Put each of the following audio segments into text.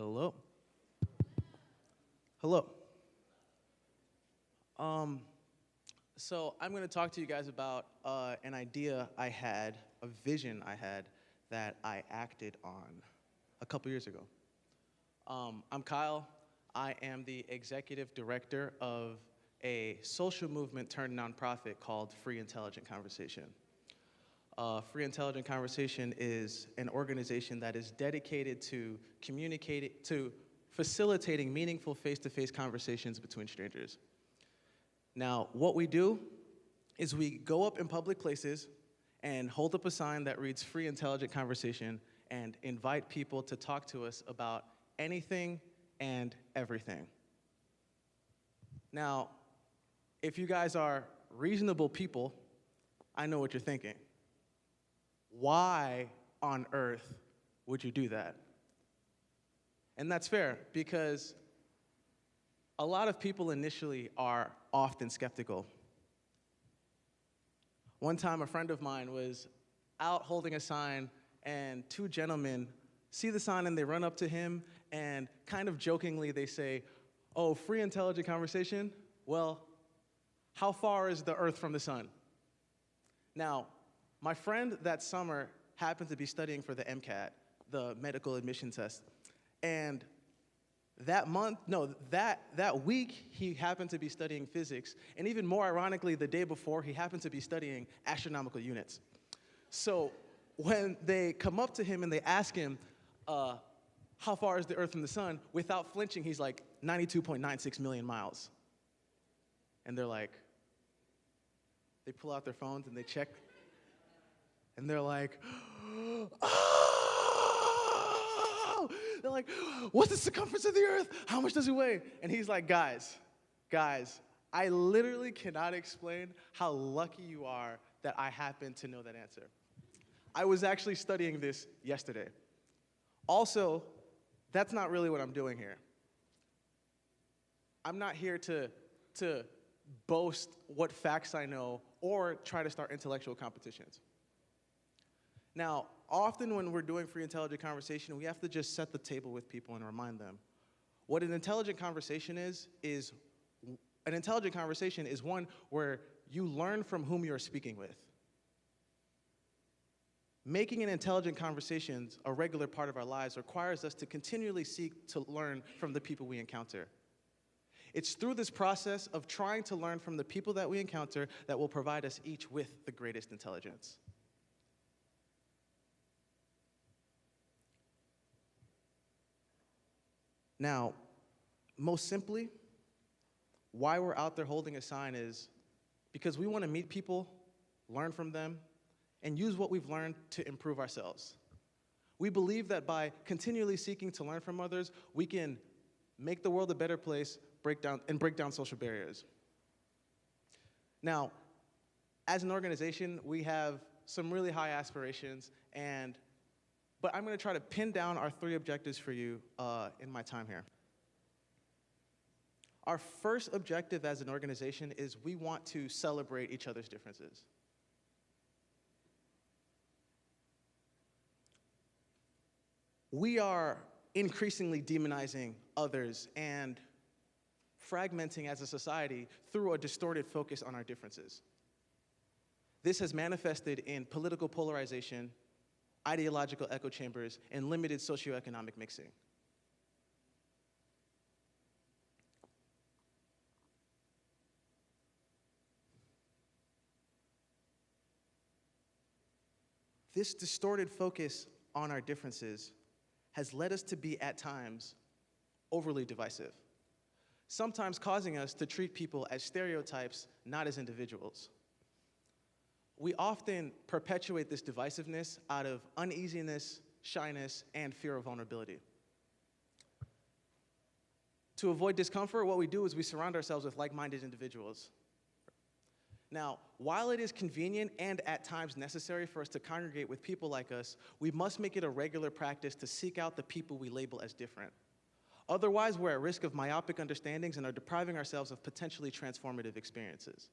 Hello. Hello. Um, so I'm going to talk to you guys about an idea I had, a vision I had that I acted on a couple years ago. I'm Kyle. I am the executive director of a social movement turned nonprofit called Free Intelligent Conversation. Free Intelligent Conversation is an organization that is dedicated to facilitating meaningful face-to-face conversations between strangers. Now, what we do is we go up in public places and hold up a sign that reads Free Intelligent Conversation and invite people to talk to us about anything and everything. Now, if you guys are reasonable people, I know what you're thinking. Why on earth would you do that? And that's fair, because a lot of people initially are often skeptical. One time, a friend of mine was out holding a sign, and two gentlemen see the sign and they run up to him, and kind of jokingly they say, "Oh, free intelligent conversation? Well, how far is the earth from the sun?" Now, my friend that summer happened to be studying for the MCAT, the medical admission test. And that week, he happened to be studying physics. And even more ironically, the day before, he happened to be studying astronomical units. So when they come up to him and they ask him, how far is the earth from the sun? Without flinching, he's like, 92.96 million miles. And they're like, they pull out their phones and they check. And they're like, oh! They're like, what's the circumference of the earth? How much does it weigh? And he's like, guys, I literally cannot explain how lucky you are that I happen to know that answer. I was actually studying this yesterday. Also, that's not really what I'm doing here. I'm not here to boast what facts I know or try to start intellectual competitions. Now, often when we're doing free intelligent conversation, we have to just set the table with people and remind them. What an intelligent conversation is one where you learn from whom you're speaking with. Making an intelligent conversation a regular part of our lives requires us to continually seek to learn from the people we encounter. It's through this process of trying to learn from the people that we encounter that will provide us each with the greatest intelligence. Now, most simply, why we're out there holding a sign is because we want to meet people, learn from them, and use what we've learned to improve ourselves. We believe that by continually seeking to learn from others, we can make the world a better place, break down social barriers. Now, as an organization, we have some really high aspirations, but I'm going to try to pin down our 3 objectives for you in my time here. Our first objective as an organization is we want to celebrate each other's differences. We are increasingly demonizing others and fragmenting as a society through a distorted focus on our differences. This has manifested in political polarization, ideological echo chambers, and limited socioeconomic mixing. This distorted focus on our differences has led us to be, at times, overly divisive, sometimes causing us to treat people as stereotypes, not as individuals. We often perpetuate this divisiveness out of uneasiness, shyness, and fear of vulnerability. To avoid discomfort, what we do is we surround ourselves with like-minded individuals. Now, while it is convenient and at times necessary for us to congregate with people like us, we must make it a regular practice to seek out the people we label as different. Otherwise, we're at risk of myopic understandings and are depriving ourselves of potentially transformative experiences.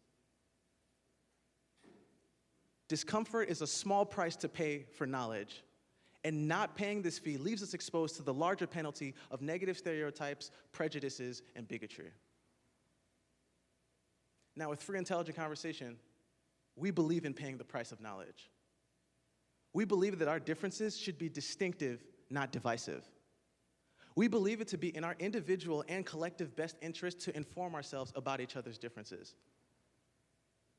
Discomfort is a small price to pay for knowledge, And not paying this fee leaves us exposed to the larger penalty of negative stereotypes, prejudices, and bigotry. Now, with free intelligent conversation, we believe in paying the price of knowledge. We believe that our differences should be distinctive, not divisive. We believe it to be in our individual and collective best interest to inform ourselves about each other's differences.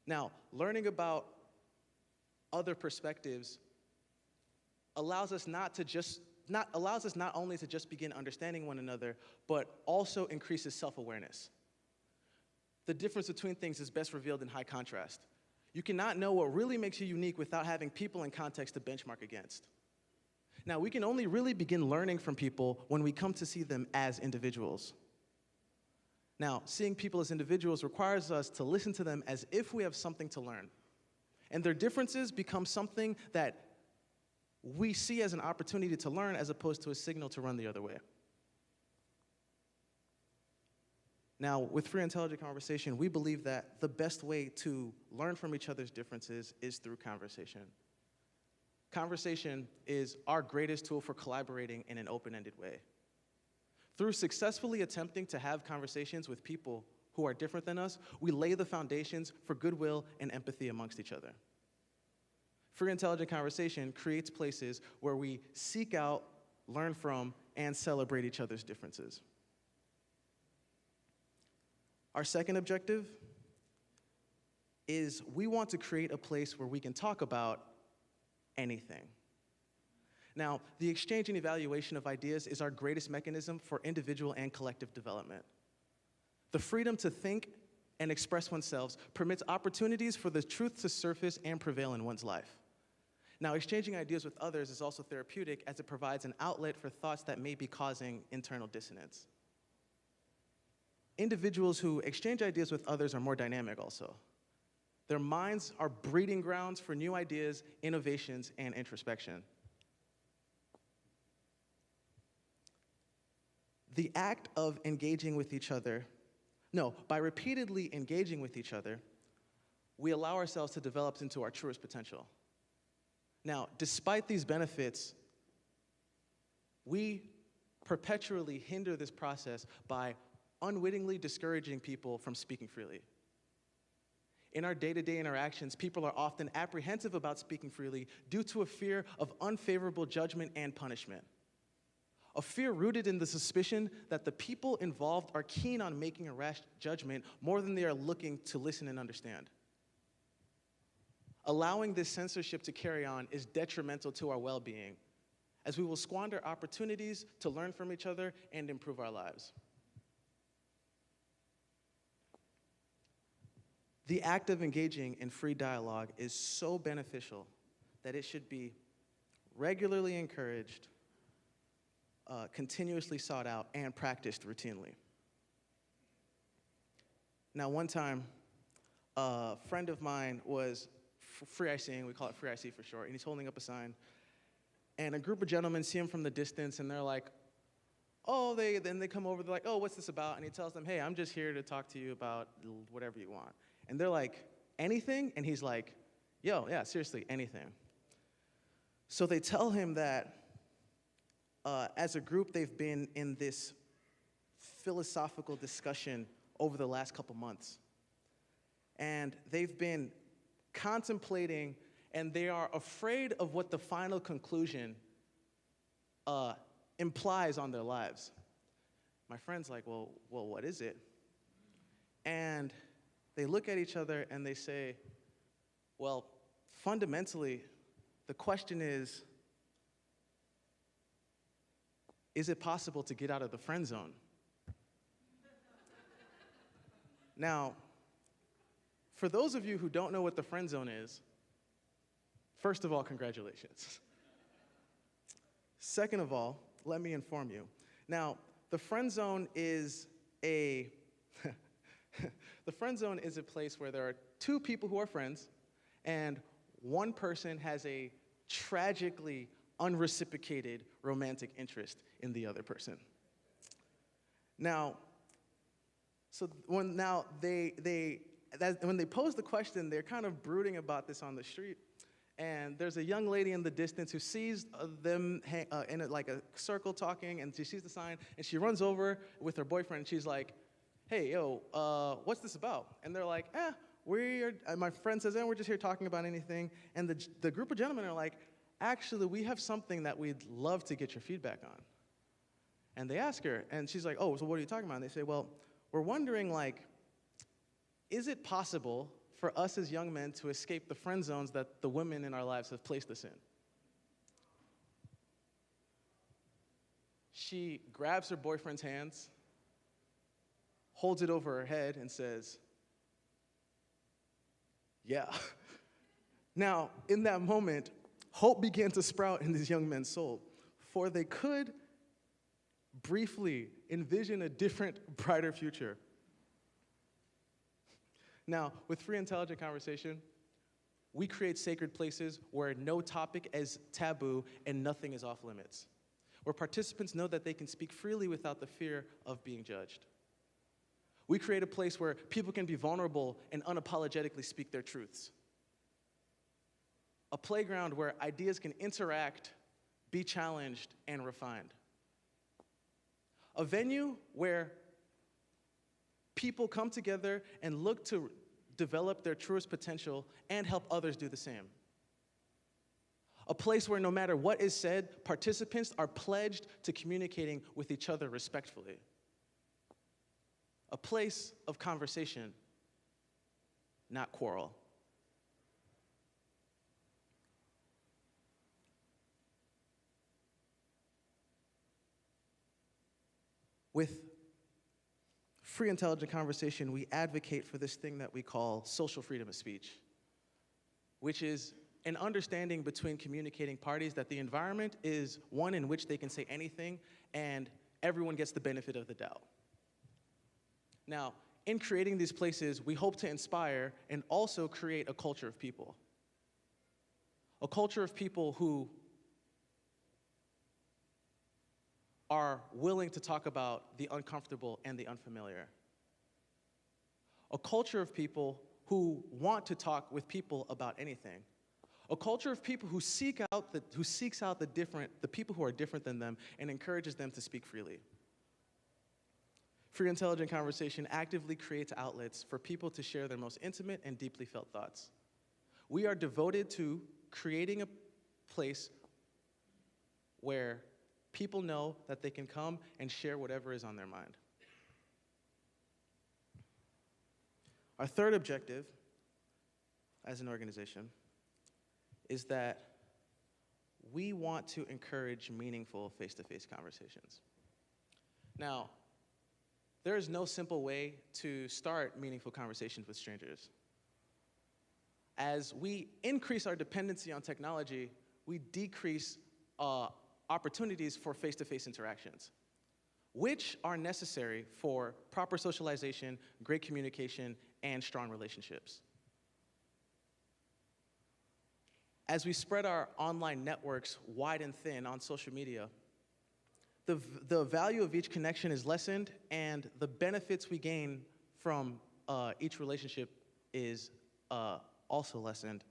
Now, learning about other perspectives allows us not only to just begin understanding one another, but also increases self-awareness. The difference between things is best revealed in high contrast. You cannot know what really makes you unique without having people and context to benchmark against. Now, we can only really begin learning from people when we come to see them as individuals. Now, seeing people as individuals requires us to listen to them as if we have something to learn. And their differences become something that we see as an opportunity to learn as opposed to a signal to run the other way. Now, with free intelligent conversation, we believe that the best way to learn from each other's differences is through conversation. Conversation is our greatest tool for collaborating in an open-ended way. Through successfully attempting to have conversations with people who are different than us, we lay the foundations for goodwill and empathy amongst each other. Free intelligent conversation creates places where we seek out, learn from, and celebrate each other's differences. Our second objective is we want to create a place where we can talk about anything. Now, the exchange and evaluation of ideas is our greatest mechanism for individual and collective development. The freedom to think and express oneself permits opportunities for the truth to surface and prevail in one's life. Now, exchanging ideas with others is also therapeutic as it provides an outlet for thoughts that may be causing internal dissonance. Individuals who exchange ideas with others are more dynamic also. Their minds are breeding grounds for new ideas, innovations, and introspection. The act of engaging with each other, by repeatedly engaging with each other, we allow ourselves to develop into our truest potential. Now, despite these benefits, we perpetually hinder this process by unwittingly discouraging people from speaking freely. In our day-to-day interactions, people are often apprehensive about speaking freely due to a fear of unfavorable judgment and punishment. A fear rooted in the suspicion that the people involved are keen on making a rash judgment more than they are looking to listen and understand. Allowing this censorship to carry on is detrimental to our well-being, as we will squander opportunities to learn from each other and improve our lives. The act of engaging in free dialogue is so beneficial that it should be regularly encouraged, continuously sought out, and practiced routinely. Now, one time, a friend of mine was free ICing, we call it free IC for short, and he's holding up a sign. And a group of gentlemen see him from the distance, and they're like, then they come over, they're like, what's this about? And he tells them, hey, I'm just here to talk to you about whatever you want. And they're like, anything? And he's like, yeah, seriously, anything. So they tell him that as a group, they've been in this philosophical discussion over the last couple months. And they've been contemplating, and they are afraid of what the final conclusion implies on their lives. My friend's like, well, what is it? And they look at each other and they say, well, fundamentally, the question is it possible to get out of the friend zone? Now, for those of you who don't know what the friend zone is, first of all, congratulations. Second of all, let me inform you. Now, the friend zone is a place where there are two people who are friends, and one person has a tragically unreciprocated romantic interest in the other person. Now, when they pose the question, they're kind of brooding about this on the street, and there's a young lady in the distance who sees them in like a circle talking, and she sees the sign, and she runs over with her boyfriend, and she's like, hey, yo, what's this about? And they're like, my friend says, we're just here talking about anything. And the group of gentlemen are like, actually, we have something that we'd love to get your feedback on. And they ask her, and she's like, oh, so what are you talking about? And they say, well, we're wondering, like, is it possible for us as young men to escape the friend zones that the women in our lives have placed us in? She grabs her boyfriend's hands, holds it over her head, and says, yeah. Now, in that moment, hope began to sprout in these young men's soul, for they could briefly envision a different, brighter future. Now, with free intelligent conversation, we create sacred places where no topic is taboo and nothing is off limits, where participants know that they can speak freely without the fear of being judged. We create a place where people can be vulnerable and unapologetically speak their truths. A playground where ideas can interact, be challenged, and refined. A venue where people come together and look to develop their truest potential and help others do the same. A place where no matter what is said, participants are pledged to communicating with each other respectfully. A place of conversation, not quarrel. With free intelligent conversation, we advocate for this thing that we call social freedom of speech, which is an understanding between communicating parties that the environment is one in which they can say anything and everyone gets the benefit of the doubt. Now, in creating these places, we hope to inspire and also create a culture of people. A culture of people who are willing to talk about the uncomfortable and the unfamiliar. A culture of people who want to talk with people about anything. A culture of people who seeks out the people who are different than them and encourages them to speak freely. Free intelligent conversation actively creates outlets for people to share their most intimate and deeply felt thoughts. We are devoted to creating a place where people know that they can come and share whatever is on their mind. Our third objective as an organization is that we want to encourage meaningful face-to-face conversations. Now, there is no simple way to start meaningful conversations with strangers. As we increase our dependency on technology, we decrease opportunities for face-to-face interactions, which are necessary for proper socialization, great communication, and strong relationships. As we spread our online networks wide and thin on social media, the value of each connection is lessened, and the benefits we gain from each relationship is also lessened.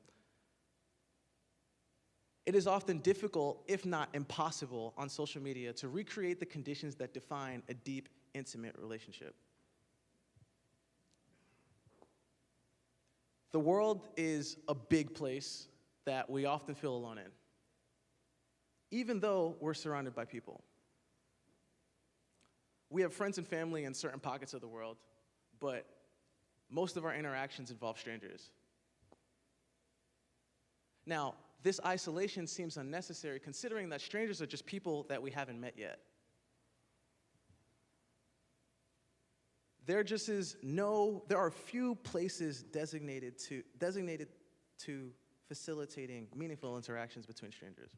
It is often difficult, if not impossible, on social media to recreate the conditions that define a deep, intimate relationship. The world is a big place that we often feel alone in, even though we're surrounded by people. We have friends and family in certain pockets of the world, but most of our interactions involve strangers. Now, this isolation seems unnecessary considering that strangers are just people that we haven't met yet. There are few places designated to facilitating meaningful interactions between strangers.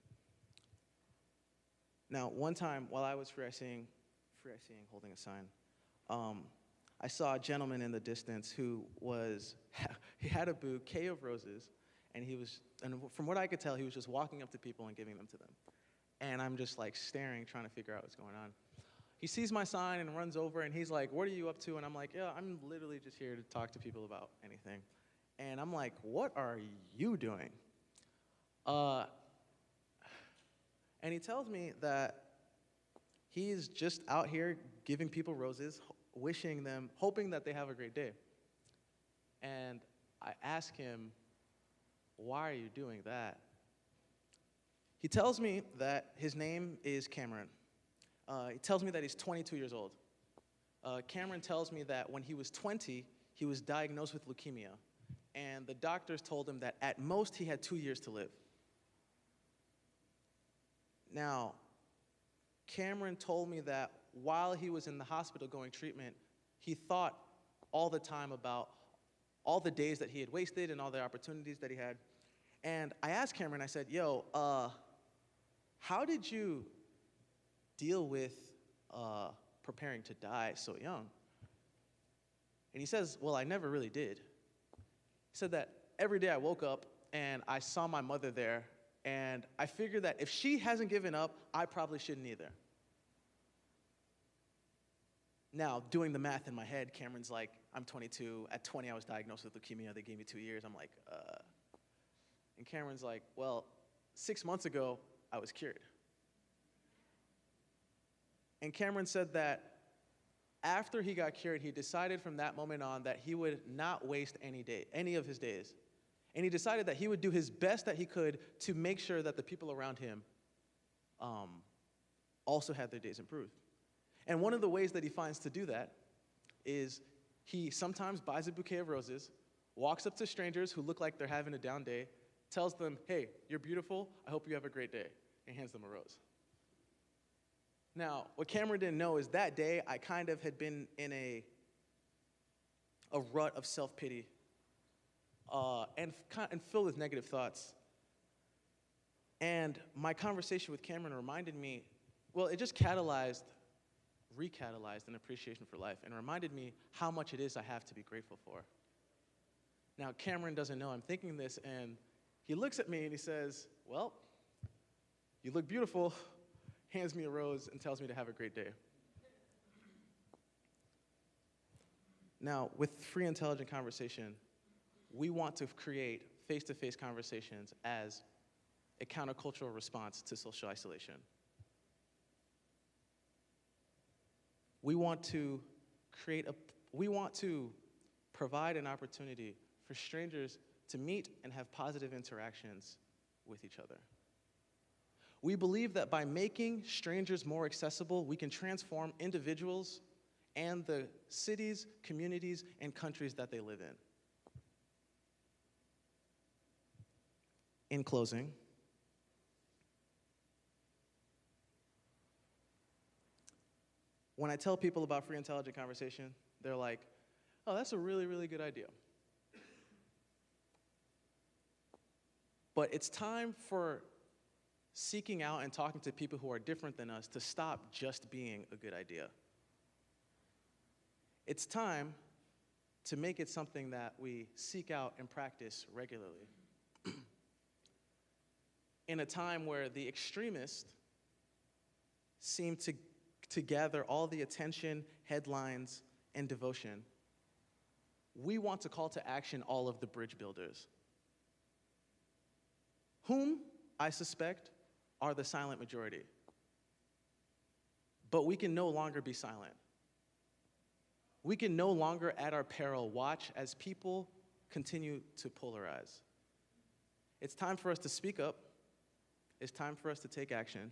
Now, one time while I was free ICing holding a sign, I saw a gentleman in the distance who he had a bouquet of roses, and from what I could tell, he was just walking up to people and giving them to them. And I'm just like staring, trying to figure out what's going on. He sees my sign and runs over, and he's like, what are you up to? And I'm like, yeah, I'm literally just here to talk to people about anything. And I'm like, what are you doing? Uh, and he tells me that he's just out here giving people roses, wishing them, hoping that they have a great day. And I ask him, why are you doing that? He tells me that his name is Cameron. He tells me that he's 22 years old. Cameron tells me that when he was 20, he was diagnosed with leukemia. And the doctors told him that at most he had 2 years to live. Now, Cameron told me that while he was in the hospital going treatment, he thought all the time about all the days that he had wasted and all the opportunities that he had. And I asked Cameron, I said, yo, how did you deal with preparing to die so young? And he says, well, I never really did. He said that every day I woke up and I saw my mother there, and I figured that if she hasn't given up, I probably shouldn't either. Now, doing the math in my head, Cameron's like, I'm 22. At 20, I was diagnosed with leukemia. They gave me 2 years. I'm like, And Cameron's like, well, 6 months ago, I was cured. And Cameron said that after he got cured, he decided from that moment on that he would not waste any of his days. And he decided that he would do his best that he could to make sure that the people around him also had their days improved. And one of the ways that he finds to do that is he sometimes buys a bouquet of roses, walks up to strangers who look like they're having a down day, tells them, hey, you're beautiful, I hope you have a great day, and hands them a rose. Now, what Cameron didn't know is that day I kind of had been in a rut of self-pity and filled with negative thoughts. And my conversation with Cameron reminded me, well, it just recatalyzed an appreciation for life and reminded me how much it is I have to be grateful for. Now, Cameron doesn't know I'm thinking this, and he looks at me and he says, well, you look beautiful, hands me a rose and tells me to have a great day. Now, with free intelligent conversation, we want to create face-to-face conversations as a countercultural response to social isolation. We want to provide an opportunity for strangers to meet and have positive interactions with each other. We believe that by making strangers more accessible, we can transform individuals and the cities, communities, and countries that they live in. In closing, when I tell people about free intelligent conversation, they're like, oh, that's a really, really good idea. But it's time for seeking out and talking to people who are different than us to stop just being a good idea. It's time to make it something that we seek out and practice regularly. In a time where the extremists seem to gather all the attention, headlines, and devotion, we want to call to action all of the bridge builders, whom I suspect are the silent majority. But we can no longer be silent. We can no longer, at our peril, watch as people continue to polarize. It's time for us to speak up. It's time for us to take action.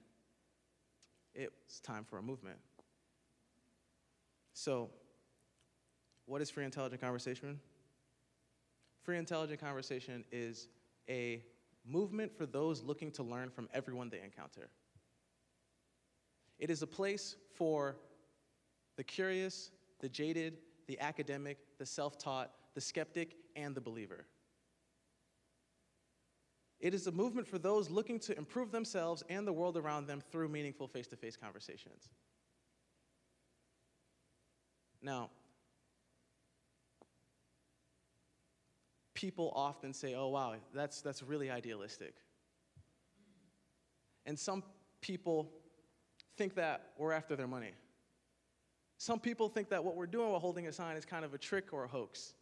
It's time for a movement. So, what is free intelligent conversation? Free intelligent conversation is a movement for those looking to learn from everyone they encounter. It is a place for the curious, the jaded, the academic, the self-taught, the skeptic, and the believer. It is a movement for those looking to improve themselves and the world around them through meaningful face-to-face conversations. Now, people often say, oh, wow, that's really idealistic. And some people think that we're after their money. Some people think that what we're doing while holding a sign is kind of a trick or a hoax.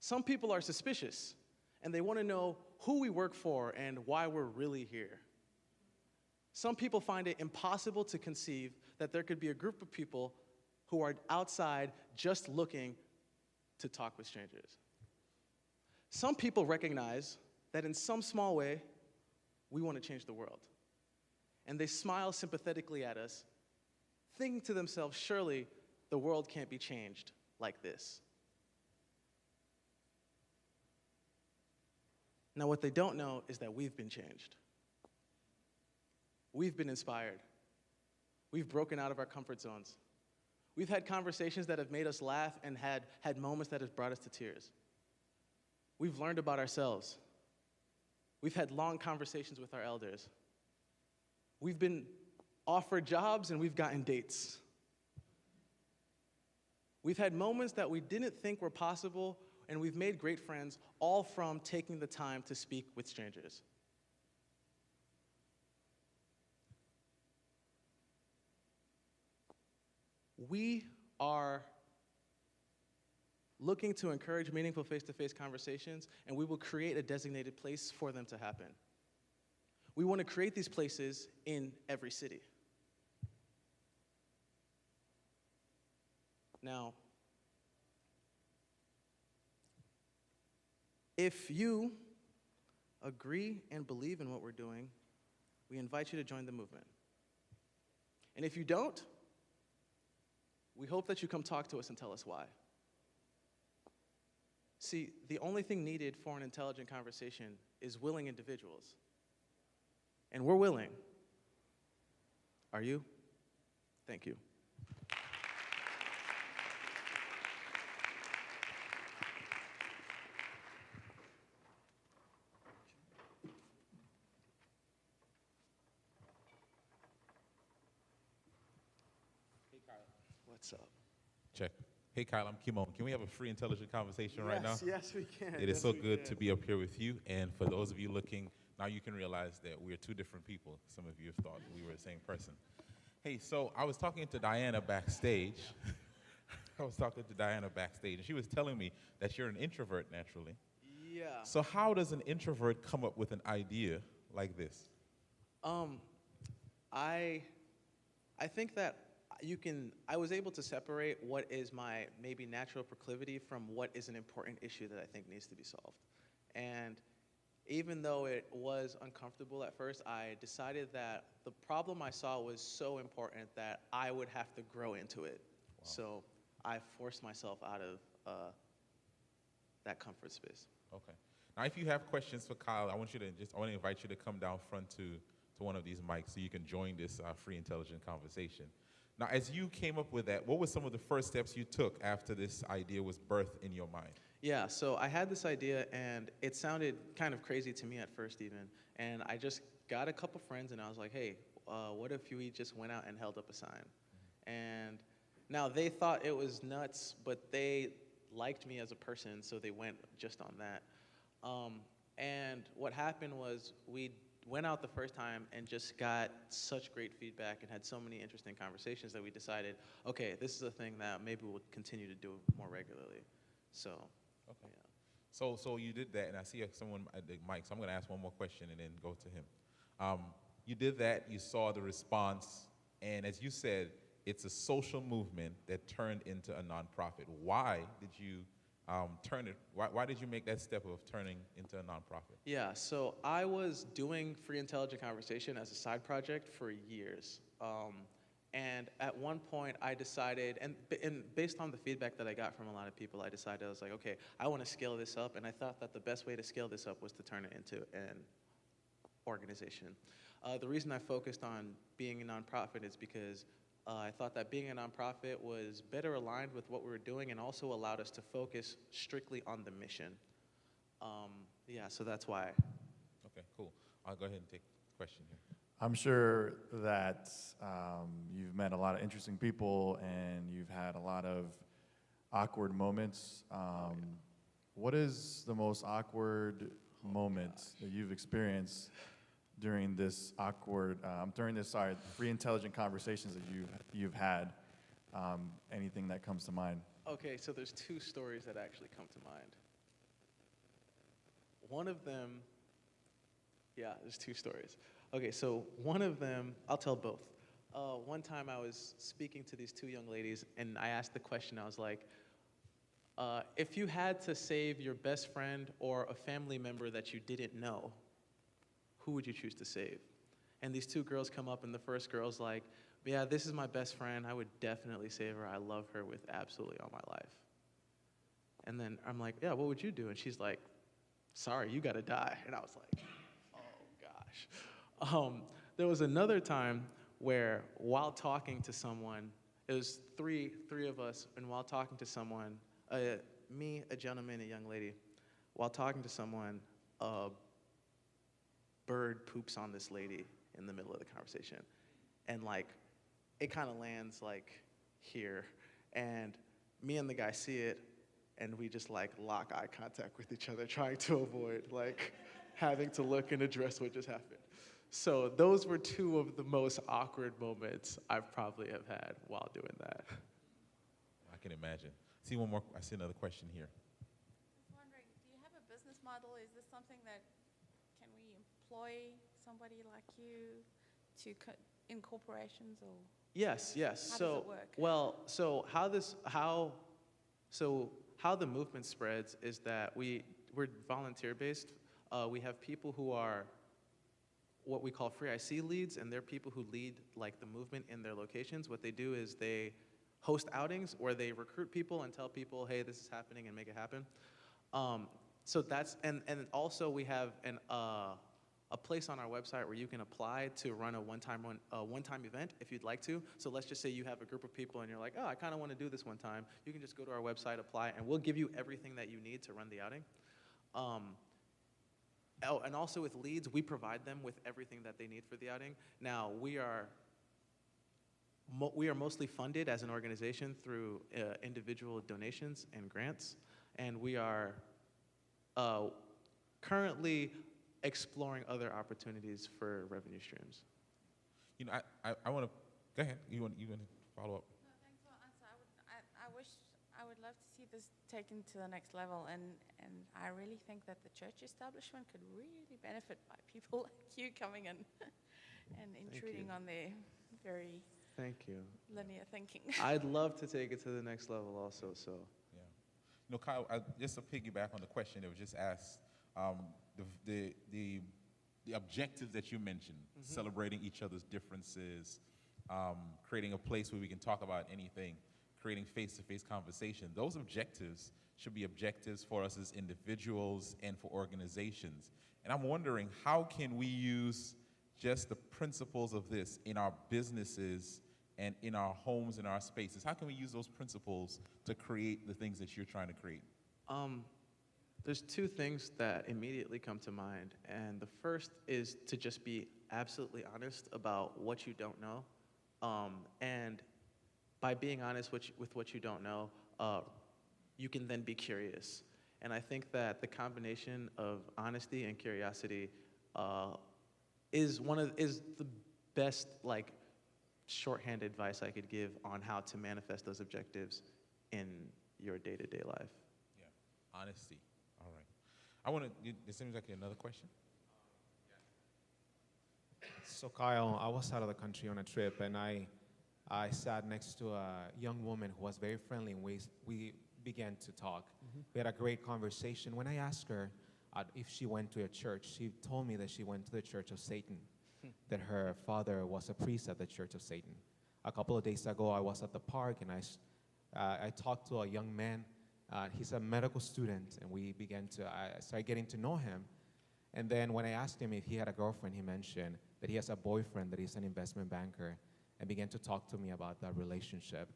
Some people are suspicious and they want to know who we work for and why we're really here. Some people find it impossible to conceive that there could be a group of people who are outside just looking to talk with strangers. Some people recognize that in some small way, we want to change the world. And they smile sympathetically at us, thinking to themselves, surely the world can't be changed like this. Now, what they don't know is that we've been changed. We've been inspired. We've broken out of our comfort zones. We've had conversations that have made us laugh and had moments that have brought us to tears. We've learned about ourselves. We've had long conversations with our elders. We've been offered jobs and we've gotten dates. We've had moments that we didn't think were possible, and we've made great friends, all from taking the time to speak with strangers. We are looking to encourage meaningful face-to-face conversations, and we will create a designated place for them to happen. We want to create these places in every city. Now, if you agree and believe in what we're doing, we invite you to join the movement. And if you don't, we hope that you come talk to us and tell us why. See, the only thing needed for an intelligent conversation is willing individuals. And we're willing. Are you? Thank you. What's up? Check. Hey, Kyle, I'm Kimon. Can we have a free, intelligent conversation right now? Yes, we can. It is so good to be up here with you. And for those of you looking, now you can realize that we're two different people. Some of you have thought we were the same person. Hey, so I was talking to Diana backstage. And she was telling me that you're an introvert naturally. Yeah. So how does an introvert come up with an idea like this? I think that I was able to separate what is my maybe natural proclivity from what is an important issue that I think needs to be solved. And even though it was uncomfortable at first, I decided that the problem I saw was so important that I would have to grow into it. Wow. So I forced myself out of that comfort space. Okay. Now, if you have questions for Kyle, I want to invite you to come down front to one of these mics so you can join this free, intelligent conversation. Now, as you came up with that, what were some of the first steps you took after this idea was birthed in your mind? Yeah, so I had this idea, and it sounded kind of crazy to me at first even. And I just got a couple friends, and I was like, hey, what if we just went out and held up a sign? Mm-hmm. And now they thought it was nuts, but they liked me as a person, so they went just on that. And what happened was we went out the first time and just got such great feedback and had so many interesting conversations that we decided, okay, this is a thing that maybe we'll continue to do more regularly. So, okay. Yeah. So you did that, and I see someone at the mic, so I'm going to ask one more question and then go to him. You did that, you saw the response, and as you said, it's a social movement that turned into a nonprofit. Why did you why did you make that step of turning into a nonprofit? Yeah, so I was doing free intelligent conversation as a side project for years. And at one point I decided, and based on the feedback that I got from a lot of people, I decided, I was like, okay, I want to scale this up. And I thought that the best way to scale this up was to turn it into an organization. The reason I focused on being a nonprofit is because I thought that being a nonprofit was better aligned with what we were doing and also allowed us to focus strictly on the mission. Yeah, so that's why. Okay, cool. I'll go ahead and take the question here. I'm sure that you've met a lot of interesting people and you've had a lot of awkward moments. What is the most awkward moment that you've experienced during this free intelligent conversations that you've had? Anything that comes to mind? Okay, so there's two stories that actually come to mind. one of them, yeah, there's two stories. Okay, so one of them, I'll tell both. One time I was speaking to these two young ladies, and I asked the question, I was like, if you had to save your best friend or a family member that you didn't know, who would you choose to save? And these two girls come up, and the first girl's like, yeah, this is my best friend. I would definitely save her. I love her with absolutely all my life. And then I'm like, yeah, what would you do? And she's like, sorry, you gotta die. And I was like, oh gosh. There was another time where while talking to someone, it was three of us, and while talking to someone, me, a gentleman, a young lady, while talking to someone, a bird poops on this lady in the middle of the conversation. And like, it kind of lands like here. And me and the guy see it, and we just like lock eye contact with each other, trying to avoid like having to look and address what just happened. So those were two of the most awkward moments I probably have had while doing that. I can imagine. See one more. I see another question here. I was wondering, do you have a business model? Is this something that can we employ somebody like you to in corporations or? Yes. How does it work? Well, how the movement spreads is that we're volunteer based. We have people who are what we call free IC leads, and they're people who lead like the movement in their locations. What they do is they host outings where they recruit people and tell people, hey, this is happening, and make it happen. So that's, and also we have a place on our website where you can apply to run a one-time event if you'd like to. So let's just say you have a group of people and you're like, oh, I kind of want to do this one time. You can just go to our website, apply, and we'll give you everything that you need to run the outing. And also with leads, we provide them with everything that they need for the outing. Now, we are mostly funded as an organization through individual donations and grants, and we are currently exploring other opportunities for revenue streams. You know, I want to go ahead. You want to follow up? No, thanks for the answer. I would love to see this taken to the next level, and I really think that the church establishment could really benefit by people like you coming in and intruding on their very Thank you. linear thinking. I'd love to take it to the next level also, so. Yeah. You know, Kyle, just to piggyback on the question that was just asked, the objectives that you mentioned, celebrating each other's differences, creating a place where we can talk about anything, creating face-to-face conversation, those objectives should be objectives for us as individuals and for organizations. And I'm wondering, how can we use just the principles of this in our businesses and in our homes and our spaces? How can we use those principles to create the things that you're trying to create? There's two things that immediately come to mind, and the first is to just be absolutely honest about what you don't know, and by being honest with what you don't know, you can then be curious. And I think that the combination of honesty and curiosity is the best like shorthand advice I could give on how to manifest those objectives in your day-to-day life. Yeah, honesty. All right. There seems like another question. So Kyle, I was out of the country on a trip, and I sat next to a young woman who was very friendly, and we began to talk. We had a great conversation. When I asked her if she went to a church, she told me that she went to the Church of Satan, that her father was a priest at the Church of Satan. A couple of days ago, I was at the park, and I talked to a young man. He's a medical student, and I started getting to know him. And then when I asked him if he had a girlfriend, he mentioned that he has a boyfriend that is an investment banker, and began to talk to me about that relationship.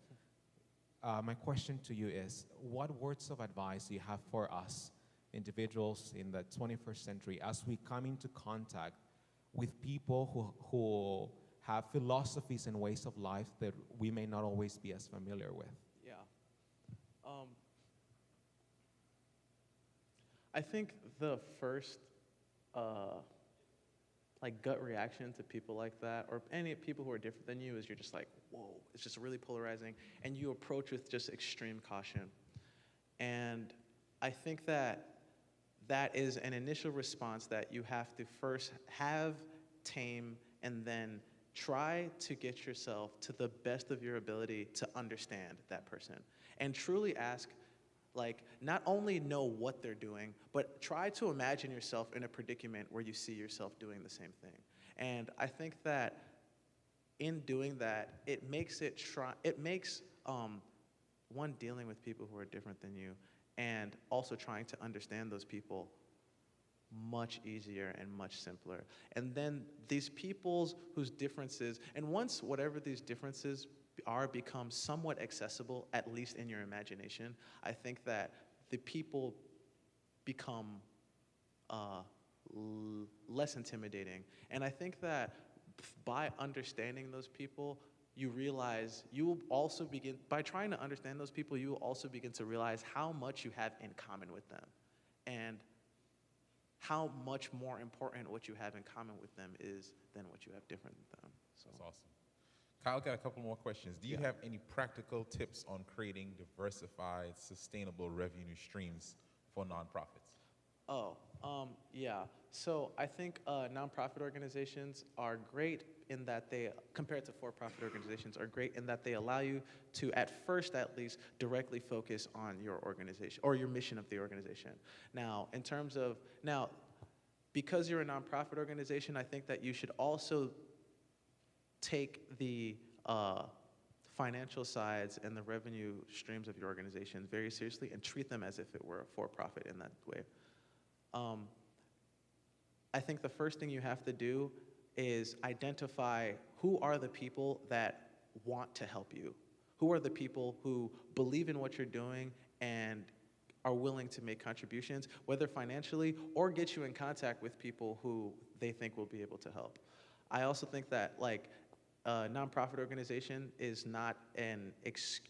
My question to you is, what words of advice do you have for us, individuals in the 21st century, as we come into contact with people who have philosophies and ways of life that we may not always be as familiar with? Yeah. I think the first like gut reaction to people like that, or any people who are different than you, is you're just like, whoa, it's just really polarizing, and you approach with just extreme caution. And I think that that is an initial response that you have to first have, tame, and then try to get yourself to the best of your ability to understand that person. And truly ask, like, not only know what they're doing, but try to imagine yourself in a predicament where you see yourself doing the same thing. And I think that in doing that, it makes one, dealing with people who are different than you, and also trying to understand those people much easier and much simpler. And then these peoples whose differences, and once whatever these differences are become somewhat accessible, at least in your imagination, I think that the people become less intimidating. And I think that by understanding those people, you realize you will also begin, by trying to understand those people, you will also begin to realize how much you have in common with them, and how much more important what you have in common with them is than what you have different with them. So. That's awesome. Kyle, got a couple more questions. Do you Yeah. have any practical tips on creating diversified, sustainable revenue streams for nonprofits? Yeah. So I think nonprofit organizations are great in that they, compared to for-profit organizations, are great in that they allow you to, at first at least, directly focus on your organization or your mission of the organization. Now, in terms of, because you're a nonprofit organization, I think that you should also take the financial sides and the revenue streams of your organization very seriously and treat them as if it were a for-profit in that way. I think the first thing you have to do is identify who are the people that want to help you. Who are the people who believe in what you're doing and are willing to make contributions, whether financially or get you in contact with people who they think will be able to help. I also think that, like, a nonprofit organization is not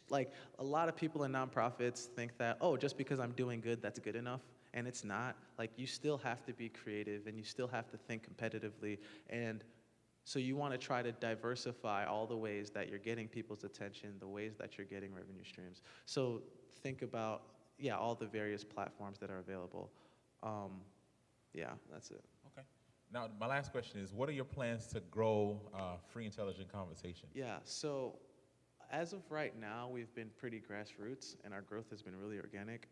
like, a lot of people in nonprofits think that, oh, just because I'm doing good, that's good enough. And it's not. Like, you still have to be creative, and you still have to think competitively. And so you want to try to diversify all the ways that you're getting people's attention, the ways that you're getting revenue streams. So think about, all the various platforms that are available. That's it. Okay. Now, my last question is, what are your plans to grow Free Intelligent Conversation? Yeah, so as of right now, we've been pretty grassroots, and our growth has been really organic.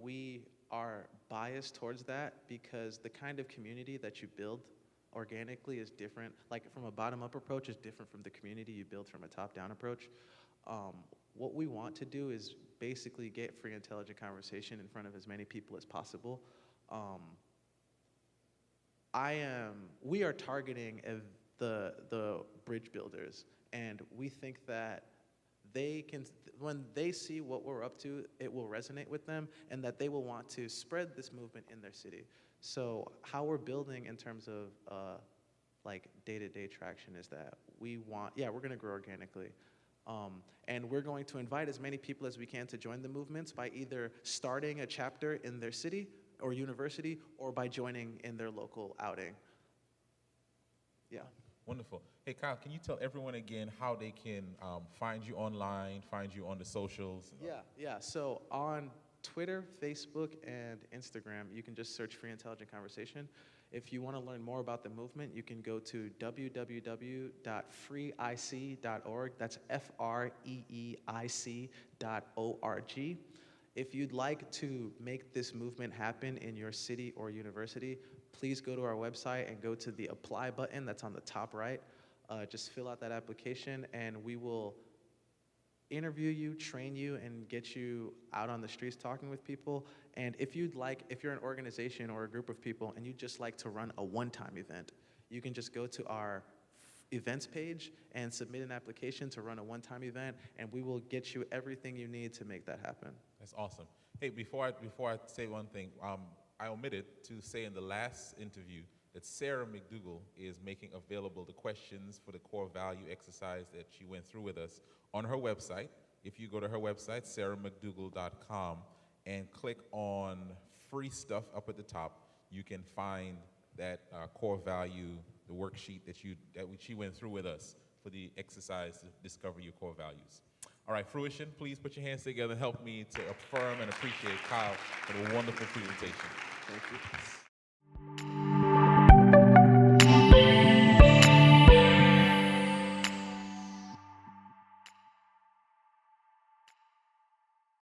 We are biased towards that because the kind of community that you build organically is different. Like, from a bottom-up approach is different from the community you build from a top-down approach. What we want to do is basically get Free Intelligent Conversation in front of as many people as possible. We are targeting the bridge builders, and we think that they can, when they see what we're up to, it will resonate with them, and that they will want to spread this movement in their city. So how we're building in terms of like day-to-day traction is that we're going to grow organically. And we're going to invite as many people as we can to join the movements by either starting a chapter in their city or university, or by joining in their local outing. Yeah. Wonderful. Hey, Kyle, can you tell everyone again how they can find you online, find you on the socials? So on Twitter, Facebook, and Instagram, you can just search Free Intelligent Conversation. If you want to learn more about the movement, you can go to www.freeic.org. That's FREEIC.org. If you'd like to make this movement happen in your city or university, please go to our website and go to the apply button that's on the top right. Just fill out that application, and we will interview you, train you, and get you out on the streets talking with people. And if you're an organization or a group of people and you'd just like to run a one-time event, you can just go to our events page and submit an application to run a one-time event, and we will get you everything you need to make that happen. That's awesome. Hey, before I say one thing, I omitted to say in the last interview that Sarah McDougall is making available the questions for the core value exercise that she went through with us on her website. If you go to her website, sarahmcdougall.com, and click on free stuff up at the top, you can find that core value, the worksheet that she went through with us for the exercise to discover your core values. All right, Fruition, please put your hands together and help me to affirm and appreciate Kyle for the wonderful presentation. Thank you.